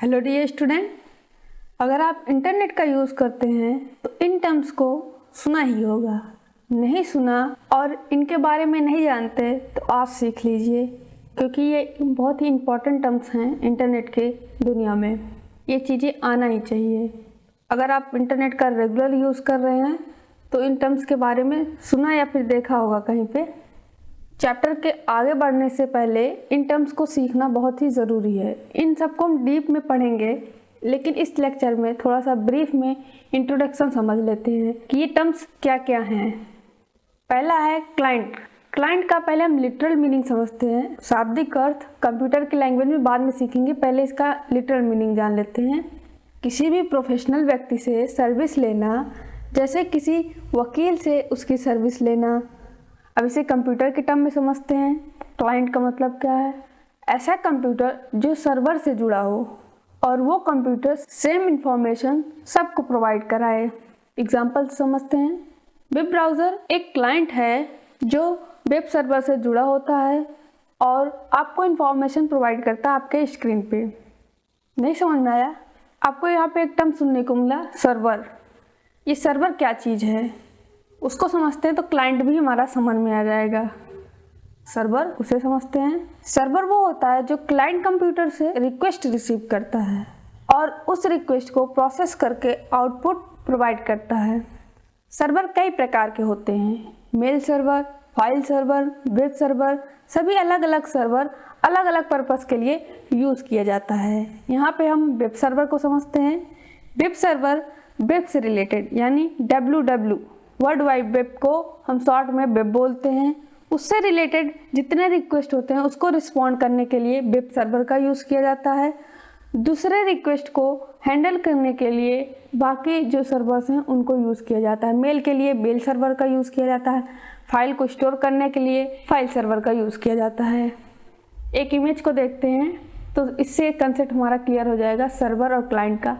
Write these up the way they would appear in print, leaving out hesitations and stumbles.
Hello dear student, अगर आप internet का यूज़ करते हैं तो इन टर्म्स को सुना ही होगा। नहीं सुना और इनके बारे में नहीं जानते तो आप सीख लीजिए, क्योंकि ये बहुत ही इम्पॉर्टेंट टर्म्स हैं इंटरनेट के दुनिया में। ये चीज़ें आना ही चाहिए। अगर आप इंटरनेट का रेगुलर यूज़ कर रहे हैं तो इन टर्म्स के बारे में सुना या फिर देखा होगा कहीं पे। चैप्टर के आगे बढ़ने से पहले इन टर्म्स को सीखना बहुत ही ज़रूरी है। इन सबको हम डीप में पढ़ेंगे, लेकिन इस लेक्चर में थोड़ा सा ब्रीफ में इंट्रोडक्शन समझ लेते हैं कि ये टर्म्स क्या क्या हैं। पहला है क्लाइंट। क्लाइंट का पहले हम लिटरल मीनिंग समझते हैं। शाब्दिक अर्थ कंप्यूटर की लैंग्वेज में बाद में सीखेंगे, पहले इसका लिटरल मीनिंग जान लेते हैं। किसी भी प्रोफेशनल व्यक्ति से सर्विस लेना, जैसे किसी वकील से उसकी सर्विस लेना। अब इसे कंप्यूटर के टर्म में समझते हैं। क्लाइंट का मतलब क्या है? ऐसा कंप्यूटर जो सर्वर से जुड़ा हो और वो कंप्यूटर सेम इंफॉर्मेशन सबको प्रोवाइड कराए। एग्जाम्पल समझते हैं। वेब ब्राउज़र एक क्लाइंट है जो वेब सर्वर से जुड़ा होता है और आपको इंफॉर्मेशन प्रोवाइड करता है आपके स्क्रीन पे। नहीं समझ में आया? आपको यहाँ पे एक टर्म सुनने को मिला, सर्वर। ये सर्वर क्या चीज़ है उसको समझते हैं तो क्लाइंट भी हमारा समझ में आ जाएगा। सर्वर उसे समझते हैं। सर्वर वो होता है जो क्लाइंट कंप्यूटर से रिक्वेस्ट रिसीव करता है और उस रिक्वेस्ट को प्रोसेस करके आउटपुट प्रोवाइड करता है। सर्वर कई प्रकार के होते हैं। Mail server, file server, web server, सभी अलग अलग सर्वर अलग अलग पर्पस के लिए यूज़ किया जाता है। यहाँ पे हम वेब सर्वर को समझते हैं। वेब सर्वर वेब से रिलेटेड यानी WW वर्ल्ड वाइड वेब को हम शॉर्ट में वेब बोलते हैं। उससे रिलेटेड जितने रिक्वेस्ट होते हैं उसको रिस्पॉन्ड करने के लिए वेब सर्वर का यूज़ किया जाता है। दूसरे रिक्वेस्ट को हैंडल करने के लिए बाकी जो सर्वर्स हैं उनको यूज़ किया जाता है। मेल के लिए मेल सर्वर का यूज़ किया जाता है। फाइल को स्टोर करने के लिए फाइल सर्वर का यूज़ किया जाता है। एक इमेज को देखते हैं तो इससे कंसेप्ट हमारा क्लियर हो जाएगा सर्वर और क्लाइंट का।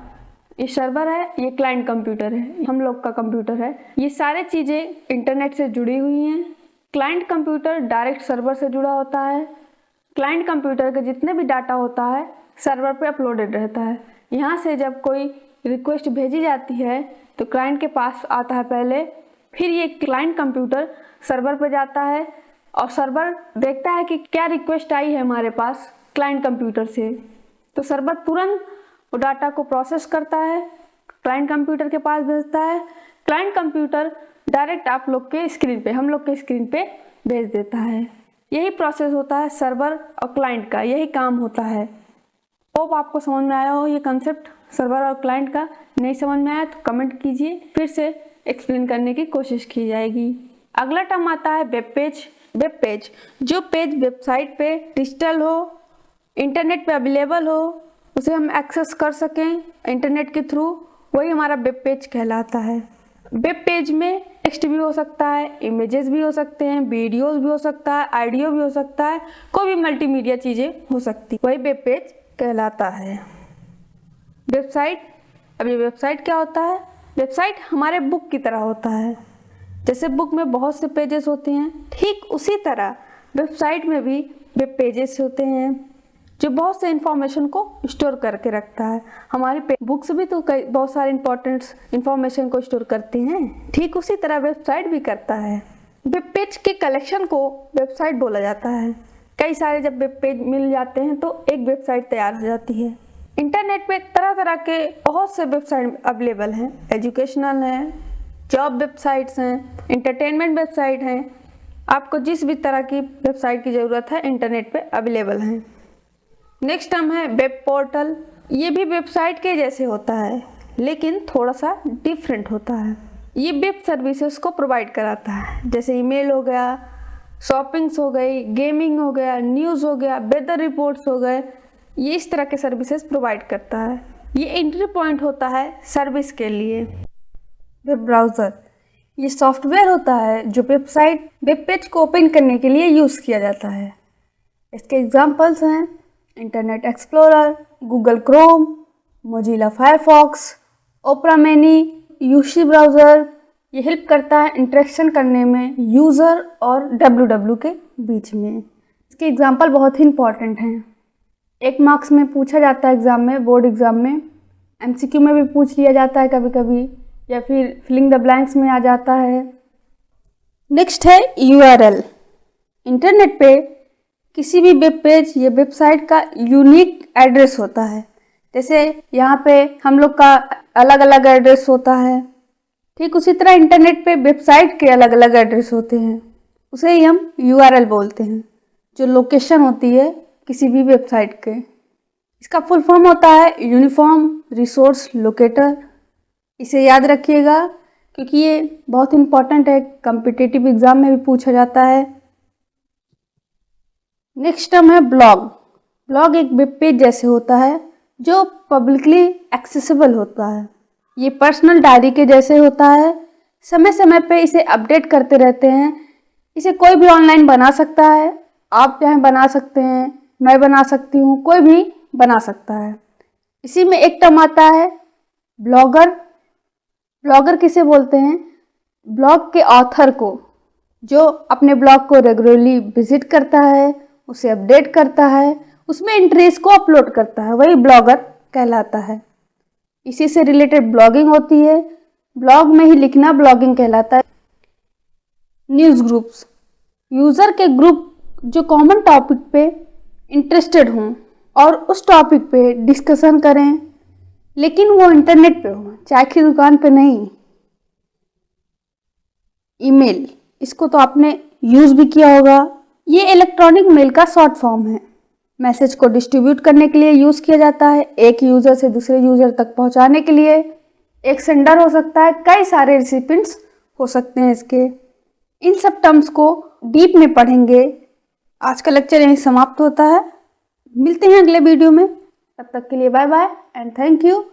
ये सर्वर है, ये क्लाइंट कंप्यूटर है, हम लोग का कंप्यूटर है। ये सारे चीज़ें इंटरनेट से जुड़ी हुई हैं। क्लाइंट कंप्यूटर डायरेक्ट सर्वर से जुड़ा होता है। क्लाइंट कंप्यूटर के जितने भी डाटा होता है सर्वर पे अपलोडेड रहता है। यहाँ से जब कोई रिक्वेस्ट भेजी जाती है तो क्लाइंट के पास आता है पहले, फिर ये क्लाइंट कंप्यूटर सर्वर पे जाता है और सर्वर देखता है कि क्या रिक्वेस्ट आई है हमारे पास क्लाइंट कंप्यूटर से। तो सर्वर तुरंत वो डाटा को प्रोसेस करता है, क्लाइंट कंप्यूटर के पास भेजता है। क्लाइंट कंप्यूटर डायरेक्ट आप लोग के स्क्रीन पे, हम लोग के स्क्रीन पे भेज देता है। यही प्रोसेस होता है सर्वर और क्लाइंट का, यही काम होता है। होप आपको समझ में आया हो ये कंसेप्ट सर्वर और क्लाइंट का। नहीं समझ में आया तो कमेंट कीजिए, फिर से एक्सप्लेन करने की कोशिश की जाएगी। अगला टर्म आता है वेब पेज। वेब पेज जो पेज वेबसाइट पे डिजिटल हो, इंटरनेट पे अवेलेबल हो, उसे हम एक्सेस कर सकें इंटरनेट के थ्रू, वही हमारा वेब पेज कहलाता है। वेब पेज में टेक्स्ट भी हो सकता है, इमेजेस भी हो सकते हैं, वीडियोस भी हो सकता है, ऑडियो भी हो सकता है, कोई भी मल्टीमीडिया चीज़ें हो सकती, वही वेब पेज कहलाता है। वेबसाइट, अब ये वेबसाइट क्या होता है? वेबसाइट हमारे बुक की तरह होता है। जैसे बुक में बहुत से पेजेस होते हैं, ठीक उसी तरह वेबसाइट में भी वेब पेजेस होते हैं जो बहुत से इंफॉर्मेशन को स्टोर करके रखता है। हमारी बुक्स भी तो कई बहुत सारे इंपॉर्टेंट इंफॉर्मेशन को स्टोर करती हैं, ठीक उसी तरह वेबसाइट भी करता है। वेब पेज के कलेक्शन को वेबसाइट बोला जाता है। कई सारे जब वेब पेज मिल जाते हैं तो एक वेबसाइट तैयार हो जाती है। इंटरनेट पे तरह तरह के बहुत से वेबसाइट अवेलेबल हैं। एजुकेशनल हैं, जॉब वेबसाइट्स हैं, एंटरटेनमेंट वेबसाइट हैं। आपको जिस भी तरह की वेबसाइट की ज़रूरत है इंटरनेट पे अवेलेबल हैं। नेक्स्ट टर्म है वेब पोर्टल। ये भी वेबसाइट के जैसे होता है लेकिन थोड़ा सा डिफरेंट होता है। ये वेब सर्विसेज को प्रोवाइड कराता है, जैसे ईमेल हो गया, शॉपिंग्स हो गई, गेमिंग हो गया, न्यूज़ हो गया, वेदर रिपोर्ट्स हो गए। ये इस तरह के सर्विसेज प्रोवाइड करता है। ये एंट्री पॉइंट होता है सर्विस के लिए। वेब ब्राउज़र ये सॉफ्टवेयर होता है जो वेब पेज को ओपन करने के लिए यूज़ किया जाता है। इसके एग्जाम्पल्स हैं internet explorer, Google Chrome, Mozilla Firefox, opera mini, UC browser. ये हेल्प करता है इंटरेक्शन करने में यूज़र और WW के बीच में। इसके एग्जाम्पल बहुत ही इंपॉर्टेंट हैं। 1 मार्क्स में पूछा जाता है एग्ज़ाम में, बोर्ड एग्ज़ाम में। MCQ में भी पूछ लिया जाता है कभी कभी, या फिर फिलिंग द ब्लैंक्स में आ जाता है। नेक्स्ट है URL। इंटरनेट पे किसी भी वेब पेज या वेबसाइट का यूनिक एड्रेस होता है। जैसे यहाँ पे हम लोग का अलग अलग एड्रेस होता है, ठीक उसी तरह इंटरनेट पे वेबसाइट के अलग अलग एड्रेस होते हैं, उसे ही हम URL बोलते हैं, जो लोकेशन होती है किसी भी वेबसाइट के। इसका फुल फॉर्म होता है यूनिफॉर्म रिसोर्स लोकेटर। इसे याद रखिएगा क्योंकि ये बहुत इंपॉर्टेंट है, कॉम्पिटिटिव एग्जाम में भी पूछा जाता है। नेक्स्ट टर्म है ब्लॉग। ब्लॉग एक वेब पेज जैसे होता है जो पब्लिकली एक्सेसिबल होता है। ये पर्सनल डायरी के जैसे होता है, समय समय पे इसे अपडेट करते रहते हैं। इसे कोई भी ऑनलाइन बना सकता है, आप चाहे बना सकते हैं, मैं बना सकती हूँ, कोई भी बना सकता है। इसी में एक टर्म आता है ब्लॉगर। ब्लॉगर किसे बोलते हैं? ब्लॉग के ऑथर को, जो अपने ब्लॉग को रेगुलरली विजिट करता है, उसे अपडेट करता है, उसमें एंट्रीज को अपलोड करता है, वही ब्लॉगर कहलाता है। इसी से रिलेटेड ब्लॉगिंग होती है। ब्लॉग में ही लिखना ब्लॉगिंग कहलाता है। न्यूज़ ग्रुप्स, यूज़र के ग्रुप जो कॉमन टॉपिक पे इंटरेस्टेड हों और उस टॉपिक पे डिस्कशन करें, लेकिन वो इंटरनेट पे हो, चाय की दुकान पे नहीं। ईमेल, इसको तो आपने यूज़ भी किया होगा। ये इलेक्ट्रॉनिक मेल का शॉर्ट फॉर्म है। मैसेज को डिस्ट्रीब्यूट करने के लिए यूज़ किया जाता है, एक यूज़र से दूसरे यूज़र तक पहुंचाने के लिए। एक सेंडर हो सकता है, कई सारे रिसिपिएंट्स हो सकते हैं इसके। इन सब टर्म्स को डीप में पढ़ेंगे। आज का लेक्चर यहीं समाप्त होता है। मिलते हैं अगले वीडियो में, तब तक के लिए bye bye and thank you.